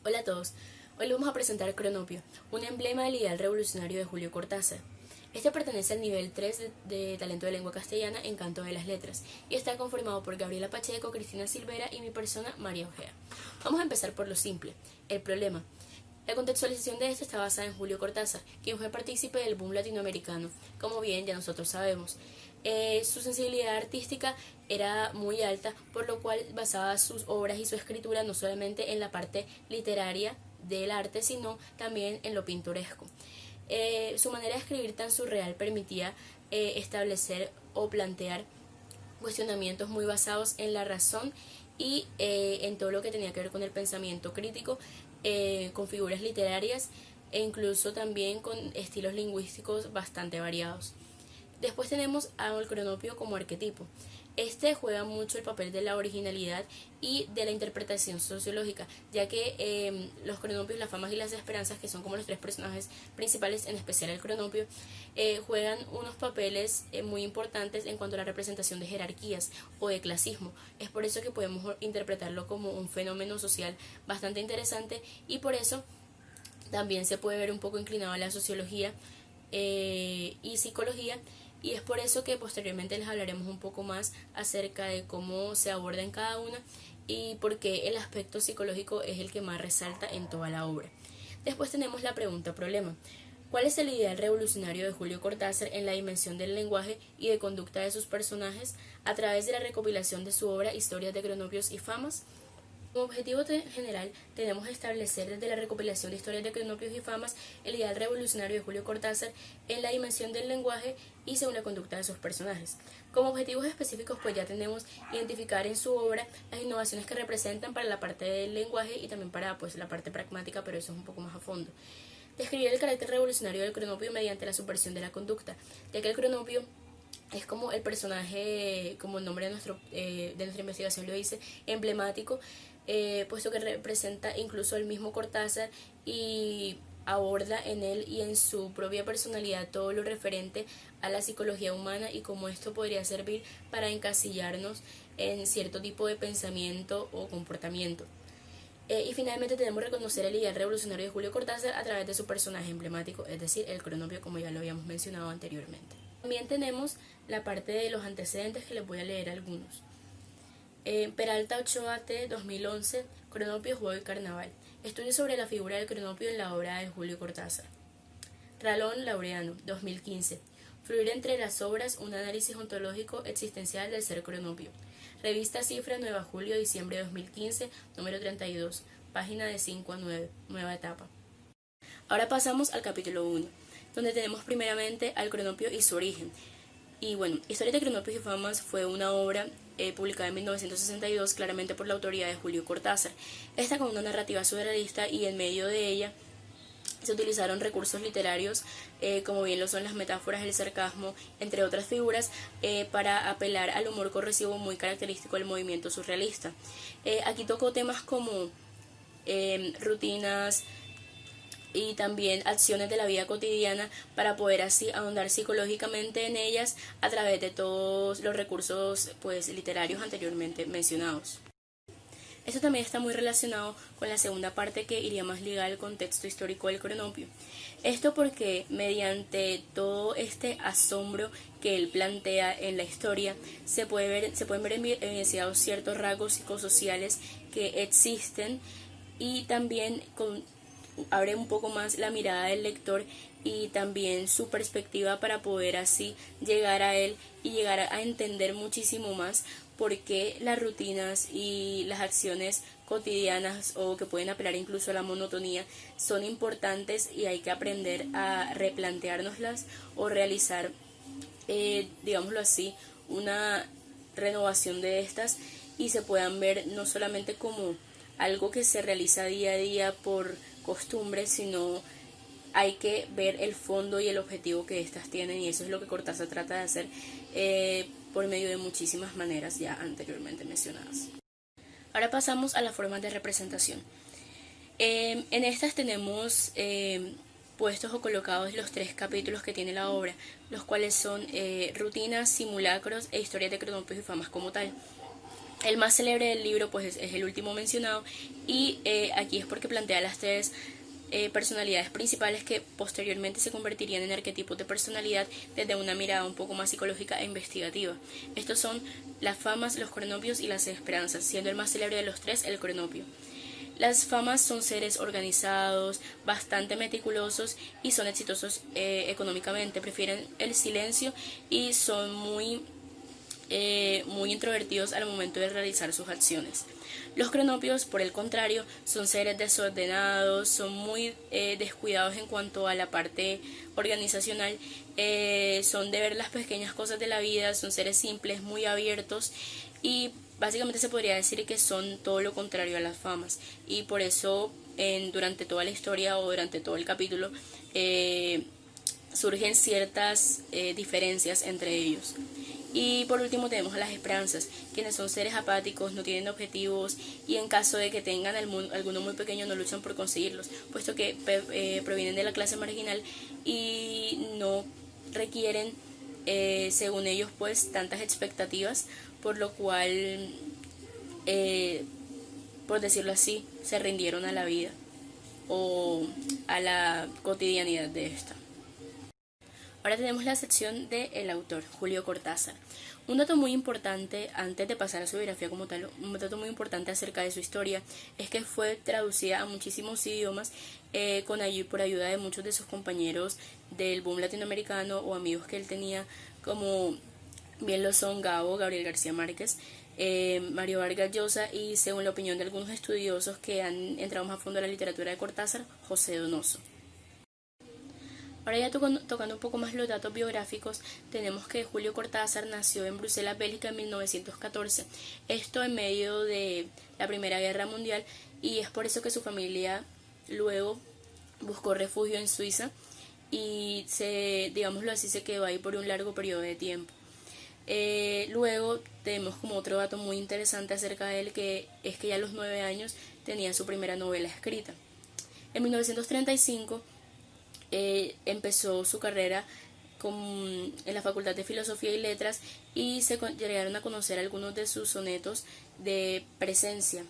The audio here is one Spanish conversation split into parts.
Hola a todos, hoy les vamos a presentar Cronopio, un emblema del ideal revolucionario de Julio Cortázar. Este pertenece al nivel 3 de talento de lengua castellana en canto de las letras y está conformado por Gabriela Pacheco, Cristina Silvera y mi persona María Ojea. Vamos a empezar por lo simple, el problema. La contextualización de esto está basada en Julio Cortázar, quien fue partícipe del boom latinoamericano, como bien ya nosotros sabemos. Su sensibilidad artística era muy alta, por lo cual basaba sus obras y su escritura no solamente en la parte literaria del arte, sino también en lo pintoresco. Su manera de escribir tan surreal permitía establecer o plantear cuestionamientos muy basados en la razón y en todo lo que tenía que ver con el pensamiento crítico, con figuras literarias e incluso también con estilos lingüísticos bastante variados. Después tenemos al cronopio como arquetipo. Este juega mucho el papel de la originalidad y de la interpretación sociológica, ya que los cronopios, las famas y las esperanzas, que son como los tres personajes principales, en especial el cronopio, juegan unos papeles muy importantes en cuanto a la representación de jerarquías o de clasismo. Es por eso que podemos interpretarlo como un fenómeno social bastante interesante y por eso también se puede ver un poco inclinado a la sociología y psicología, y es por eso que posteriormente les hablaremos un poco más acerca de cómo se aborda en cada una y por qué el aspecto psicológico es el que más resalta en toda la obra. Después tenemos la pregunta problema. ¿Cuál es el ideal revolucionario de Julio Cortázar en la dimensión del lenguaje y de conducta de sus personajes a través de la recopilación de su obra Historias de cronopios y famas? Como objetivo general, tenemos que establecer desde la recopilación de historias de cronopios y famas el ideal revolucionario de Julio Cortázar en la dimensión del lenguaje y según la conducta de sus personajes. Como objetivos específicos, pues ya tenemos identificar en su obra las innovaciones que representan para la parte del lenguaje y también para pues, la parte pragmática, pero eso es un poco más a fondo. Describir el carácter revolucionario del cronopio mediante la subversión de la conducta, ya que el cronopio es como el personaje, como el nombre de nuestra investigación lo dice, emblemático, puesto que representa incluso el mismo Cortázar y aborda en él y en su propia personalidad todo lo referente a la psicología humana y cómo esto podría servir para encasillarnos en cierto tipo de pensamiento o comportamiento. Y finalmente tenemos que reconocer el ideal revolucionario de Julio Cortázar a través de su personaje emblemático, es decir, el cronopio, como ya lo habíamos mencionado anteriormente. También tenemos la parte de los antecedentes, que les voy a leer algunos. Peralta Ochoa T. 2011, Cronopio, Juego y Carnaval. Estudio sobre la figura del cronopio en la obra de Julio Cortázar. Ralón Laureano, 2015. Fluir entre las obras, un análisis ontológico existencial del ser cronopio. Revista Cifra, Nueva Julio, diciembre de 2015, número 32, página de 5 a 9, nueva etapa. Ahora pasamos al capítulo 1, donde tenemos primeramente al cronopio y su origen. Y bueno, Historia de Cronopios y Famas fue una obra publicada en 1962 claramente por la autoría de Julio Cortázar. Esta con una narrativa surrealista y en medio de ella se utilizaron recursos literarios como bien lo son las metáforas, el sarcasmo, entre otras figuras, para apelar al humor corrosivo muy característico del movimiento surrealista. Aquí tocó temas como rutinas y también acciones de la vida cotidiana para poder así ahondar psicológicamente en ellas a través de todos los recursos pues literarios anteriormente mencionados. Esto también está muy relacionado con la segunda parte, que iría más ligada al contexto histórico del cronopio. Esto porque mediante todo este asombro que él plantea en la historia se pueden ver evidenciados ciertos rasgos psicosociales que existen y también abre un poco más la mirada del lector y también su perspectiva para poder así llegar a él y llegar a entender muchísimo más por qué las rutinas y las acciones cotidianas o que pueden apelar incluso a la monotonía son importantes y hay que aprender a replanteárnoslas o realizar, digámoslo así, una renovación de estas y se puedan ver no solamente como algo que se realiza día a día por costumbre, sino hay que ver el fondo y el objetivo que éstas tienen, y eso es lo que Cortázar trata de hacer por medio de muchísimas maneras ya anteriormente mencionadas. Ahora pasamos a las formas de representación. En estas tenemos puestos o colocados los 3 capítulos que tiene la obra, los cuales son rutinas, simulacros e historias de cronopios y famas como tal. El más célebre del libro pues es el último mencionado y aquí es porque plantea las tres personalidades principales que posteriormente se convertirían en arquetipos de personalidad desde una mirada un poco más psicológica e investigativa. Estos son las famas, los cronopios y las esperanzas, siendo el más célebre de los tres el cronopio. Las famas son seres organizados, bastante meticulosos y son exitosos económicamente, prefieren el silencio y son muy introvertidos al momento de realizar sus acciones. Los cronopios, por el contrario, son seres desordenados, son muy descuidados en cuanto a la parte organizacional, son de ver las pequeñas cosas de la vida, son seres simples, muy abiertos y básicamente se podría decir que son todo lo contrario a las famas y por eso durante toda la historia o durante todo el capítulo surgen ciertas diferencias entre ellos. Y por último tenemos a las esperanzas, quienes son seres apáticos, no tienen objetivos y en caso de que tengan alguno muy pequeño no luchan por conseguirlos, puesto que provienen de la clase marginal y no requieren, según ellos, pues tantas expectativas, por lo cual, por decirlo así, se rindieron a la vida o a la cotidianidad de esta. Ahora tenemos la sección del autor, Julio Cortázar. Un dato muy importante, antes de pasar a su biografía como tal, un dato muy importante acerca de su historia, es que fue traducida a muchísimos idiomas por ayuda de muchos de sus compañeros del boom latinoamericano o amigos que él tenía, como bien lo son Gabriel García Márquez, Mario Vargas Llosa y, según la opinión de algunos estudiosos que han entrado más a fondo en la literatura de Cortázar, José Donoso. Ahora ya tocando un poco más los datos biográficos, tenemos que Julio Cortázar nació en Bruselas, Bélgica en 1914, esto en medio de la Primera Guerra Mundial y es por eso que su familia luego buscó refugio en Suiza y digámoslo así, se quedó ahí por un largo periodo de tiempo. Luego tenemos como otro dato muy interesante acerca de él, que es que ya a los 9 años tenía su primera novela escrita. En 1935 empezó su carrera en la Facultad de Filosofía y Letras y se llegaron a conocer algunos de sus sonetos de Presencia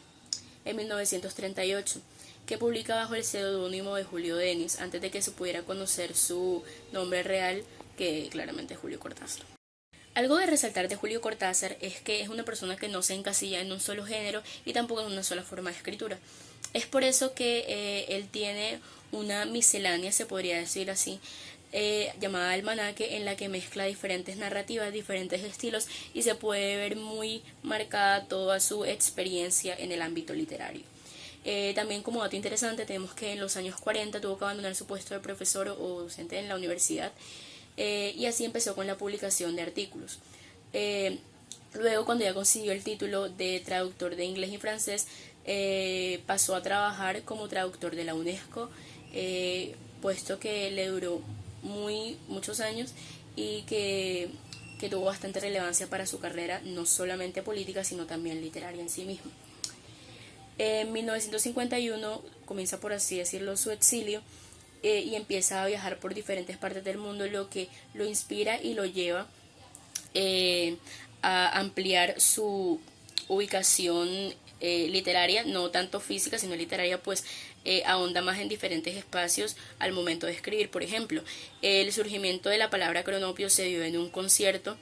en 1938, que publica bajo el seudónimo de Julio Denis, antes de que se pudiera conocer su nombre real, que claramente es Julio Cortázar. Algo de resaltar de Julio Cortázar es que es una persona que no se encasilla en un solo género y tampoco en una sola forma de escritura. Es por eso que él tiene una miscelánea, se podría decir así, llamada Almanaque, en la que mezcla diferentes narrativas, diferentes estilos y se puede ver muy marcada toda su experiencia en el ámbito literario. También como dato interesante tenemos que en los años 40 tuvo que abandonar su puesto de profesor o docente en la universidad y así empezó con la publicación de artículos. Luego, cuando ya consiguió el título de traductor de inglés y francés, pasó a trabajar como traductor de la UNESCO, puesto que le duró muchos años y que tuvo bastante relevancia para su carrera, no solamente política, sino también literaria en sí misma. En 1951 comienza, por así decirlo, su exilio y empieza a viajar por diferentes partes del mundo, lo que lo inspira y lo lleva a ampliar su ubicación literaria, no tanto física sino literaria, pues ahonda más en diferentes espacios al momento de escribir. Por ejemplo, el surgimiento de la palabra cronopio se dio en un concierto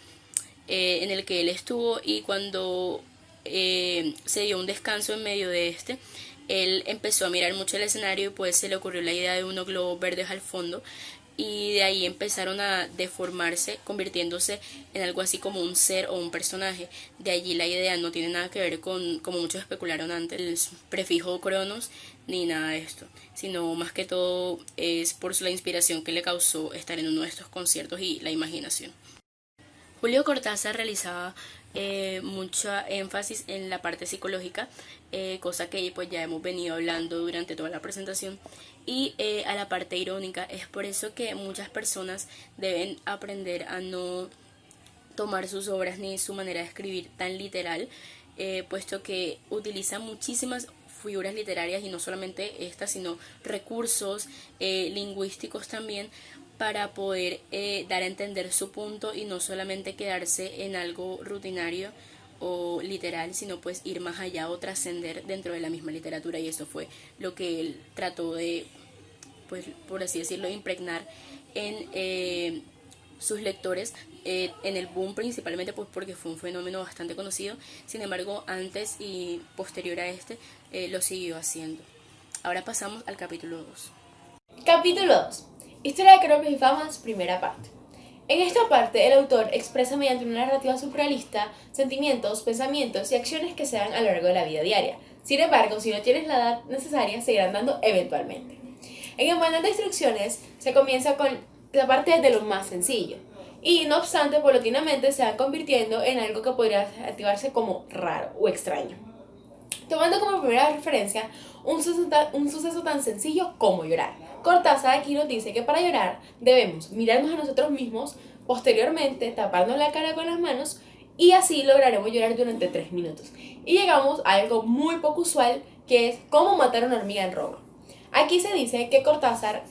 en el que él estuvo y cuando se dio un descanso en medio de él empezó a mirar mucho el escenario y pues se le ocurrió la idea de unos globos verdes al fondo y de ahí empezaron a deformarse, convirtiéndose en algo así como un ser o un personaje. De allí la idea, no tiene nada que ver con, como muchos especularon antes, el prefijo cronos ni nada de esto, sino más que todo es por la inspiración que le causó estar en uno de estos conciertos y la imaginación. Julio Cortázar realizaba mucho énfasis en la parte psicológica, cosa que pues ya hemos venido hablando durante toda la presentación, y a la parte irónica. Es por eso que muchas personas deben aprender a no tomar sus obras ni su manera de escribir tan literal, puesto que utiliza muchísimas figuras literarias y no solamente estas, sino recursos lingüísticos también para poder dar a entender su punto y no solamente quedarse en algo rutinario o literal, sino pues ir más allá o trascender dentro de la misma literatura, y eso fue lo que él trató de, pues por así decirlo, impregnar en sus lectores en el boom, principalmente pues porque fue un fenómeno bastante conocido. Sin embargo, antes y posterior a este lo siguió haciendo. Ahora pasamos al capítulo 2. Capítulo 2. Historia de Cronos y Famas, primera parte. En esta parte, el autor expresa mediante una narrativa surrealista sentimientos, pensamientos y acciones que se dan a lo largo de la vida diaria. Sin embargo, si no tienes la edad necesaria, se irán dando eventualmente. En el manual de instrucciones se comienza con la parte de lo más sencillo, y no obstante, paulatinamente se van convirtiendo en algo que podría activarse como raro o extraño. Tomando como primera referencia un suceso tan sencillo como llorar. Cortázar aquí nos dice que para llorar debemos mirarnos a nosotros mismos, posteriormente taparnos la cara con las manos, y así lograremos llorar durante 3 minutos. Y llegamos a algo muy poco usual, que es cómo matar a una hormiga en Roma. Aquí se dice que Cortázar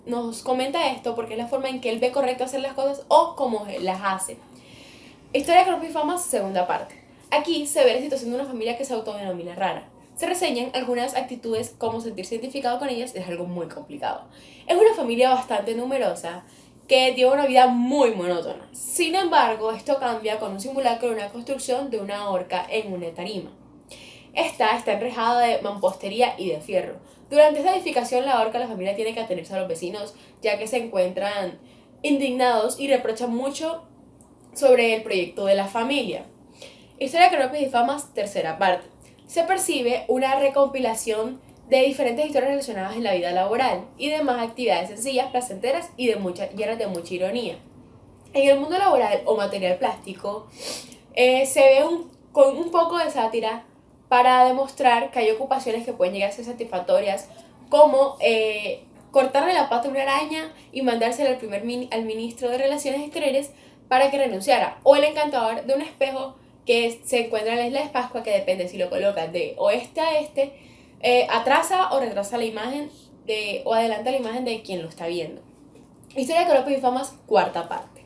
nos comenta esto porque es la forma en que él ve correcto hacer las cosas o cómo las hace. Historia de Cronos y Famas, segunda parte. Aquí se ve la situación de una familia que se autodenomina rara. Se reseñan algunas actitudes como sentirse identificado con ellas, es algo muy complicado. Es una familia bastante numerosa que lleva una vida muy monótona. Sin embargo, esto cambia con un simulacro de una construcción de una horca en una tarima. Esta está enrejada de mampostería y de fierro. Durante esta edificación, la horca, la familia tiene que atenerse a los vecinos, ya que se encuentran indignados y reprochan mucho sobre el proyecto de la familia. Historia de Cronos y Famas, tercera parte. Se percibe una recompilación de diferentes historias relacionadas en la vida laboral y demás actividades sencillas, placenteras y llenas de mucha ironía. En el mundo laboral o material plástico se ve con un poco de sátira para demostrar que hay ocupaciones que pueden llegar a ser satisfactorias, como cortarle la pata a una araña y mandársela al ministro de Relaciones Exteriores para que renunciara, o el encantador de un espejo que se encuentra en la isla de Pascua, que depende si lo colocas de oeste a este, atrasa o retrasa la imagen o adelanta la imagen de quien lo está viendo. Historia de Cronos y Famas, cuarta parte.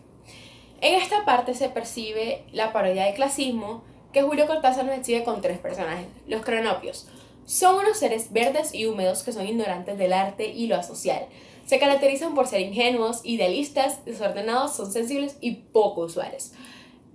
En esta parte se percibe la parodia de clasismo que Julio Cortázar nos exhibe con 3 personajes. Los cronopios son unos seres verdes y húmedos que son ignorantes del arte y lo asocial. Se caracterizan por ser ingenuos, idealistas, desordenados, son sensibles y poco usuales.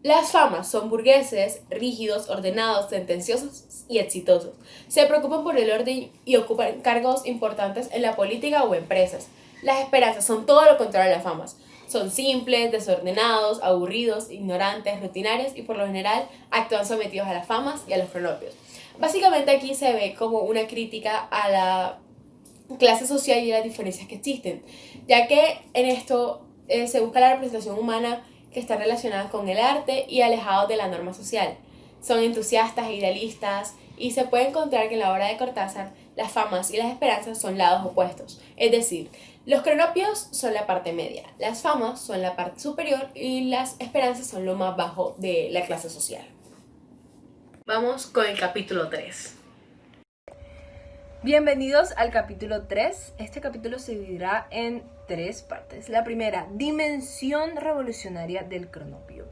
Las famas son burgueses, rígidos, ordenados, sentenciosos y exitosos. Se preocupan por el orden y ocupan cargos importantes en la política o empresas. Las esperanzas son todo lo contrario a las famas. Son simples, desordenados, aburridos, ignorantes, rutinarios y por lo general actúan sometidos a las famas y a los cronopios. Básicamente aquí se ve como una crítica a la clase social y las diferencias que existen, ya que en esto se busca la representación humana que está relacionada con el arte y alejados de la norma social. Son entusiastas e idealistas y se puede encontrar que en la obra de Cortázar las famas y las esperanzas son lados opuestos, es decir, los cronopios son la parte media, las famas son la parte superior y las esperanzas son lo más bajo de la clase social. Vamos con el capítulo 3. Bienvenidos al capítulo 3. Este capítulo se dividirá en 3 partes. La primera, dimensión revolucionaria del cronopio.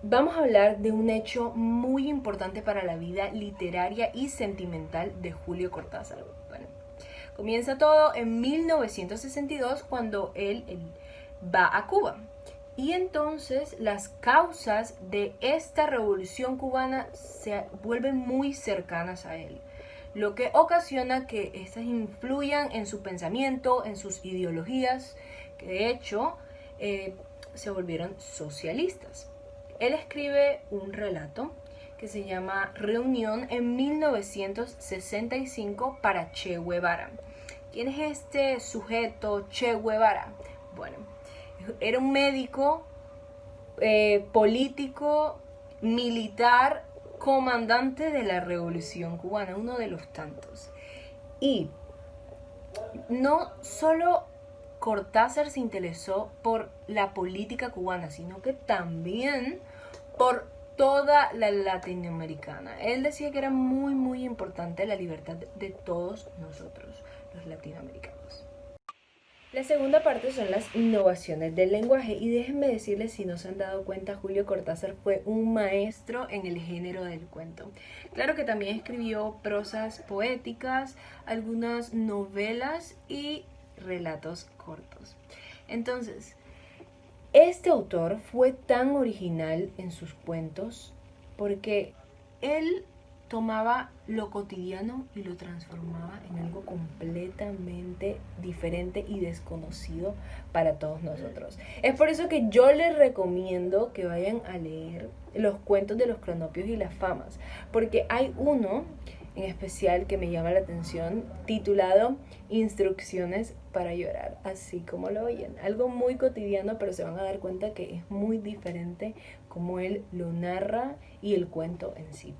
Vamos a hablar de un hecho muy importante para la vida literaria y sentimental de Julio Cortázar. Bueno, comienza todo en 1962 cuando él va a Cuba. Y entonces las causas de esta revolución cubana se vuelven muy cercanas a él, lo que ocasiona que estas influyan en su pensamiento, en sus ideologías, que de hecho se volvieron socialistas. Él escribe un relato que se llama Reunión en 1965 para Che Guevara. ¿Quién es este sujeto Che Guevara? Bueno, era un médico, político, militar, comandante de la Revolución Cubana, uno de los tantos. Y no solo Cortázar se interesó por la política cubana, sino que también por toda la latinoamericana. Él decía que era muy, muy importante la libertad de todos nosotros, los latinoamericanos. La segunda parte son las innovaciones del lenguaje y déjenme decirles, si no se han dado cuenta, Julio Cortázar fue un maestro en el género del cuento. Claro que también escribió prosas poéticas, algunas novelas y relatos cortos. Entonces, este autor fue tan original en sus cuentos porque él tomaba lo cotidiano y lo transformaba en algo completamente diferente y desconocido para todos nosotros. Es por eso que yo les recomiendo que vayan a leer los cuentos de los cronopios y las famas, porque hay uno en especial que me llama la atención, titulado Instrucciones para llorar, así como lo oyen. Algo muy cotidiano, pero se van a dar cuenta que es muy diferente como él lo narra y el cuento en sí.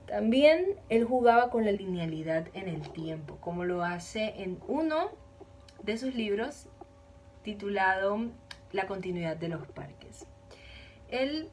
También él jugaba con la linealidad en el tiempo, como lo hace en uno de sus libros titulado La continuidad de los parques. Él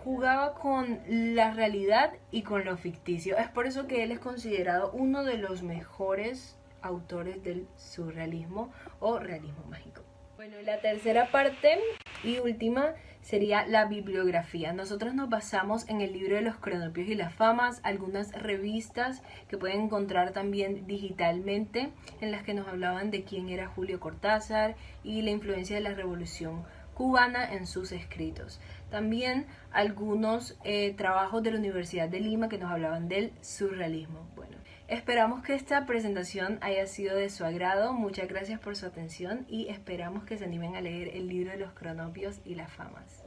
jugaba con la realidad y con lo ficticio. Es por eso que él es considerado uno de los mejores autores del surrealismo o realismo mágico. Bueno, la tercera parte y última sería la bibliografía. Nosotros nos basamos en el libro de los cronopios y las famas, algunas revistas que pueden encontrar también digitalmente, en las que nos hablaban de quién era Julio Cortázar y la influencia de la Revolución cubana en sus escritos. También algunos trabajos de la Universidad de Lima que nos hablaban del surrealismo. Bueno, esperamos que esta presentación haya sido de su agrado. Muchas gracias por su atención y esperamos que se animen a leer el libro de los cronopios y las famas.